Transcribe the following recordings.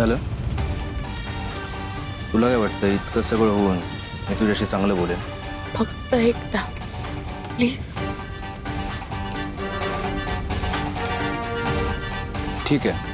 झालं? तुला काय वाटतं इतकं सगळं होऊन मी तुझ्याशी चांगलं बोलेन? फक्त एकदा प्लीज. ठीक आहे.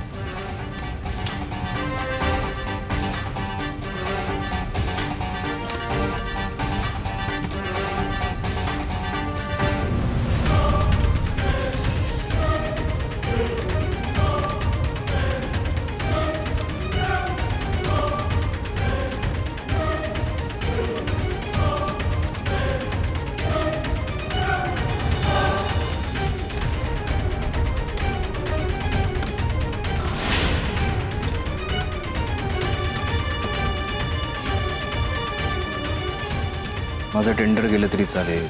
माझं टेंडर गेलं तरी चालेल,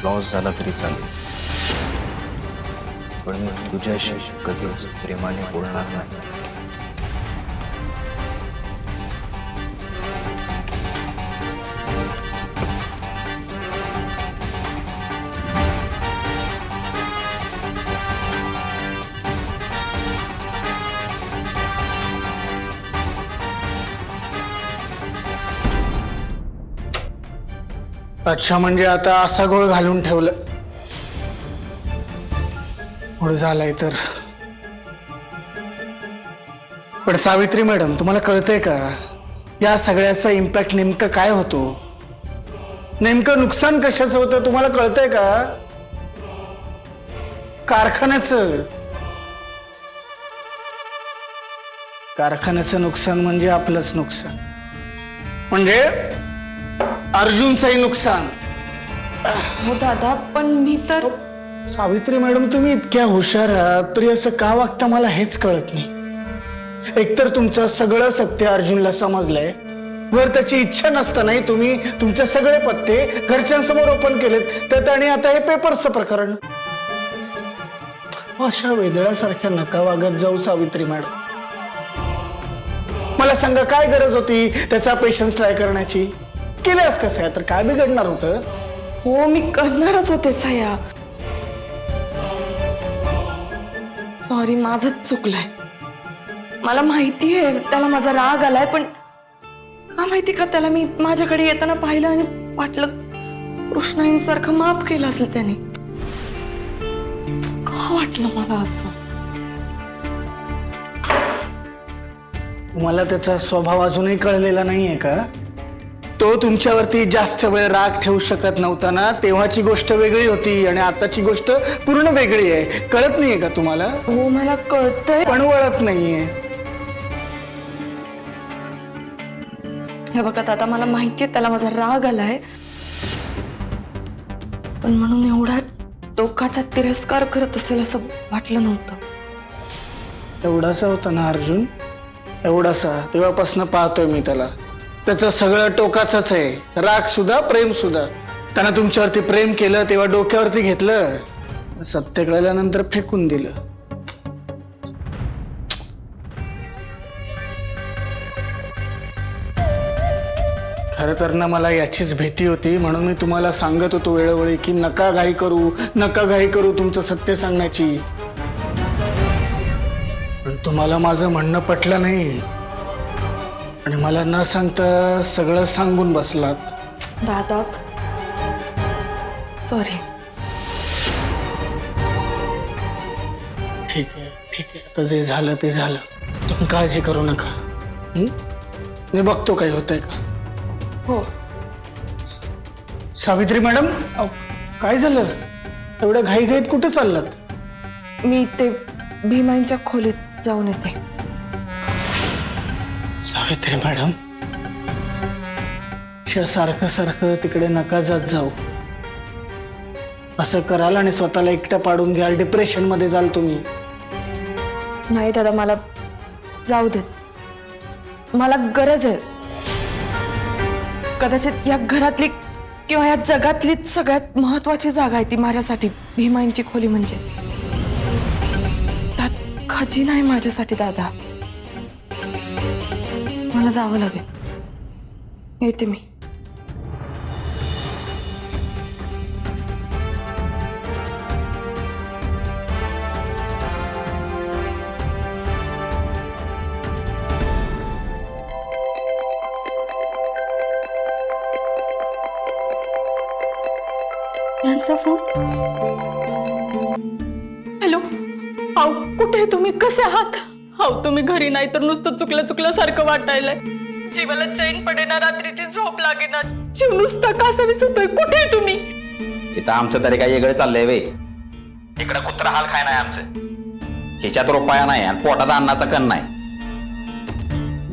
लॉस झाला तरी चालेल, पण मी तुझ्याशी कधीच प्रेमाने बोलणार नाही. अच्छा, म्हणजे आता असा गोळ घालून ठेवलं पुढे झालाय तर. पण सावित्री मॅडम, तुम्हाला कळतंय का या सगळ्याचा इम्पॅक्ट नेमकं काय होतो? नेमकं नुकसान कशाचं होतं तुम्हाला कळतंय का? कारखान्याचं नुकसान म्हणजे आपलंच नुकसान, म्हणजे अर्जुनचंही नुकसान. हो दादा, पण मी तर. सावित्री मॅडम, तुम्ही इतक्या हुशार आहात तरी असं का वागता मला हेच कळत नाही. एकतर तुमचं सगळं सत्य अर्जुनला समजलंय, वर त्याची इच्छा नसतानाही तुम्ही तुमचे सगळे पत्ते घरच्यांसमोर ओपन केलेत, त्यात आणि आता हे पेपर्सचं प्रकरण. अशा वेदळासारख्या नका वागत जाऊ सावित्री मॅडम. मला सांगा, काय गरज होती त्याचा पेशन्स ट्राय करण्याची? केल्यास कसं आहे तर काय बिघडणार होतं? हो, मी करणारच होते सह्या. सॉरी, माझंच चुकलंय. मला माहिती आहे त्याला माझा राग आलाय, पण का माहिती का, त्याला मी माझ्याकडे येताना पाहिलं आणि वाटलं कृष्णाईंसारखं माफ केलं असेल त्याने. का वाटलं मला असं? तुम्हाला त्याचा स्वभाव अजूनही कळलेला नाहीये का? तो तुमच्यावरती जास्त वेळ राग ठेवू शकत नव्हता ना, तेव्हाची गोष्ट वेगळी होती आणि आताची गोष्ट पूर्ण वेगळी आहे. कळत नाहीये का तुम्हाला? हो, मला कळतंय, पण वळत नाहीये. हे बघा दादा, मला माहितीये त्याला माझा राग आलाय, पण म्हणून एवढा टोकाचा तिरस्कार करत असेल असं वाटलं नव्हतं. एवढासा होता ना अर्जुन, एवढासा. तेव्हापासून पाहतोय मी त्याला. त्याचं सगळं टोकाचंच आहे, राग सुद्धा, प्रेम सुद्धा. त्यानं तुमच्यावरती प्रेम केलं तेव्हा डोक्यावरती घेतलं, सत्य कळल्यानंतर फेकून दिलं. खरं तर ना मला याचीच भीती होती, म्हणून मी तुम्हाला सांगत होतो वेळोवेळी की नका घाई करू तुमचं सत्य सांगण्याची. पण तुम्हाला माझं म्हणणं पटलं नाही आणि मला न सांगता सगळं सांगून बसलात. दादा, सॉरी. ठीक आहे, आता जे झालं ते झालं. तुम्ही काळजी करू नका. मी बघतो काही होतंय का. हो. सावित्री मॅडम, काय झालं? एवढ्या घाईघाईत कुठे चाललात? मी ते भीमांच्या खोलीत जाऊन येते. सावित्री मॅडम, सारखं तिकडे नका जात जाऊ. असं कराल आणि स्वतःला एकटं पाडून घ्याल, डिप्रेशन मध्ये जाल तुम्ही. नाही दादा, मला जाऊ देत. मला गरज आहे. कदाचित या घरातली किंवा या जगातलीच सगळ्यात महत्वाची जागा आहे ती माझ्यासाठी. भीमांची खोली म्हणजे त्यात खजिना आहे माझ्यासाठी दादा. मला जावं लागेल. येते मी. यांचा फोन. हॅलो, हाव कुठे आहे तुम्ही? कसे आहात? हाव तुम्ही घरी नाही तर नुसतं चुकल्यासारखं वाटायलंय. जीवाला चैन पडेना, रात्रीची झोप लागेना, जीव नुसता कासावीस होतोय. कुठे आहे तुम्ही? इथं आमचं तरी काही वेगळं चाललंय वे. इकडं कुत्रा हाल खाय नाही आमचं. ह्याच्यात रुपया नाही आणि पोटात अन्नाचा कण नाही.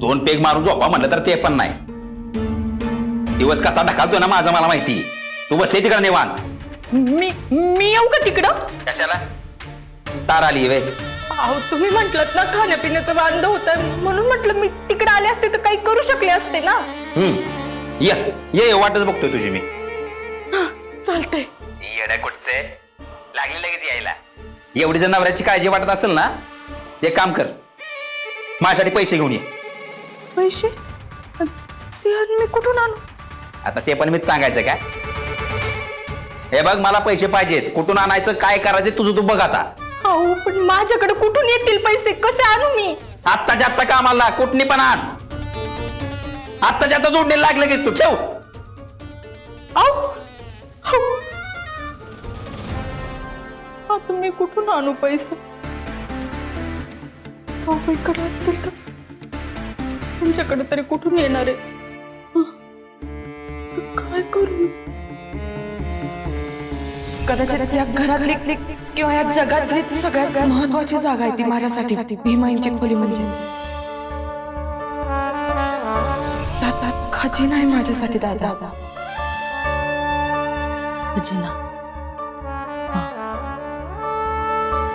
2 पेग मारून झोपा म्हणलं तर ते पण नाही. दिवस कसा ढकालतोय ना माझं मला माहिती. तू बसले तिकडं निवांत. मी येऊ का तिकडं? कशाला तार आली वे? अहो तुम्ही म्हटलं ना खाण्यापिण्याचं वांद होतं, म्हणून म्हटलं मी तिकडे आले असते तर काही करू शकले असते ना. ये वाटच बघतोय तुझी मी. चालतंय. येड्या कुठचे लागले लगेच यायला. एवढी जर नवऱ्याची काळजी वाटत असेल ना, एक काम कर, माझ्यासाठी पैसे घेऊन ये. पैसे? ते मी कुठून आणू? आता ते पण मीच सांगायचं काय? हे बघ, मला पैसे पाहिजेत. कुठून आणायचं, काय करायचं तुझं तू बघ आता. अहो पण माझ्याकडे कुठून येतील पैसे? कसे आणू मी? आत्ताच्या आत्ता कामाला कुठनी पण आण. आत्ताच्या आत्ता जोडणे लागले गेस तू ठेव. आता मी कुठून आणू पैसे? सावकाराकडे असतील का? त्यांच्याकडे तरी कुठून येणार आहे? तर काय करू मी? कदाचित या घरातली किंवा या जगातली सगळ्यात महत्वाची जागा आहे ती माझ्यासाठी. भीमाईंची खोली म्हणजे खजिना आहे माझ्यासाठी. दादा खजिना,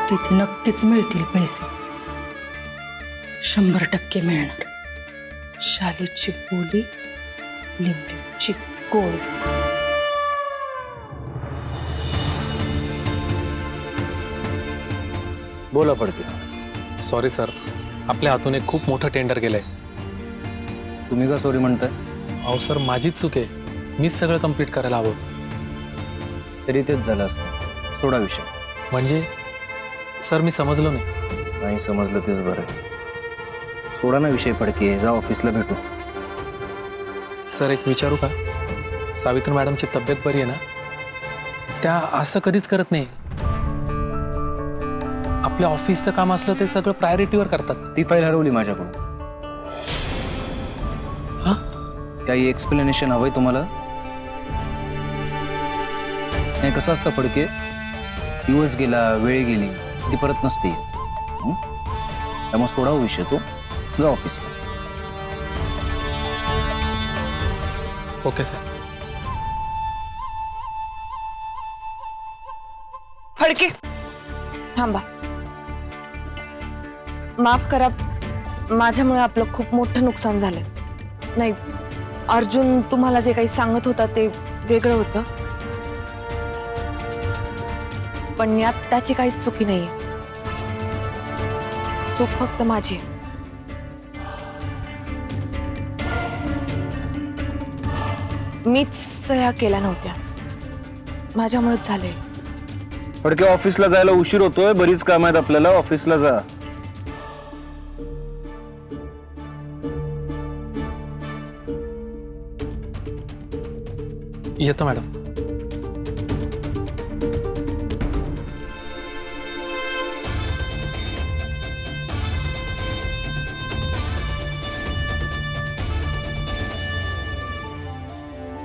तिथे नक्कीच मिळतील पैसे. 100% मिळणार. शालीची बोली, लिंबूची गोळी. बोला पडते. सॉरी सर, आपल्या हातून एक खूप मोठं टेंडर गेलंय. तुम्ही का सॉरी म्हणताय? अहो सर, माझीच चूक आहे. मीच सगळं कंप्लीट करायला हवं. तरी तेच झालं असतं. सोडा विषय. म्हणजे सर मी समजलो नाही. नाही समजलं तेच बरं आहे. सोडा ना विषय पडके, जा ऑफिसला भेटू. सर एक विचारू का? सावित्री मॅडमची तब्येत बरी आहे ना? त्या असं कधीच करत नाही. आपल्या ऑफिसचं काम असलं ते सगळं प्रायोरिटीवर करतात. ती फाईल हरवली माझ्याकडून. हा? काही एक्सप्लेनेशन हवंय तुम्हाला? नाही कसं असतं पडके, दिवस गेला, वेळ गेली, ती परत नसते. त्यामुळे सोडावा विषय तो, जा ऑफिसला. Okay sir. फडके थांबा. माफ करा, माझ्यामुळे आपलं खूप मोठं नुकसान झालं. नाही, अर्जुन तुम्हाला जे काही सांगत होता ते वेगळं होतं, पण यात त्याची काही चुकी नाहीये. चूक फक्त माझी. मीच सह्या केल्या नव्हत्या, माझ्यामुळेच झाले. पडके ऑफिसला जायला उशीर होतोय, बरीच काम आहेत आपल्याला. ऑफिसला जा. येतो मॅडम.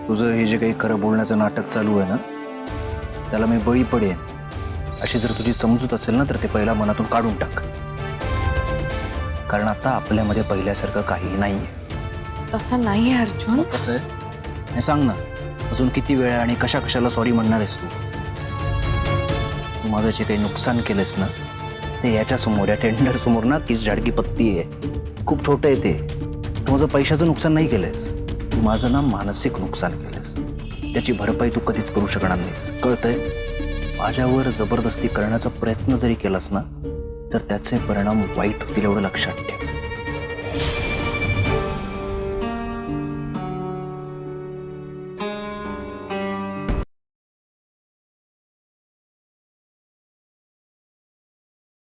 तुझं हे जे काही खरं बोलण्याचं नाटक चालू आहे ना, त्याला मी बळी पडेन अशी जर तुझी समजूत असेल ना, तर ते पहिला मनातून काढून टाक. कारण आता आपल्यामध्ये पहिल्यासारखं काहीही नाहीये. तसं नाहीये अर्जुन. कसं आहे हे सांग ना. अजून किती वेळ आणि कशा कशाला सॉरी म्हणणार आहेस तू? तू माझं जे काही नुकसान केलंस ना, ते याच्या समोर, या टेंडर समोर ना किस झाडकी पत्ती आहे. खूप छोटं आहे ते. तू माझं पैशाचं नुकसान नाही केलंस, तू माझं ना मानसिक नुकसान केलंस. त्याची भरपाई तू कधीच करू शकणार नाहीस, कळतंय? माझ्यावर जबरदस्ती करण्याचा प्रयत्न जरी केलास ना, तर त्याचे परिणाम वाईट होतील, एवढं लक्षात ठेव.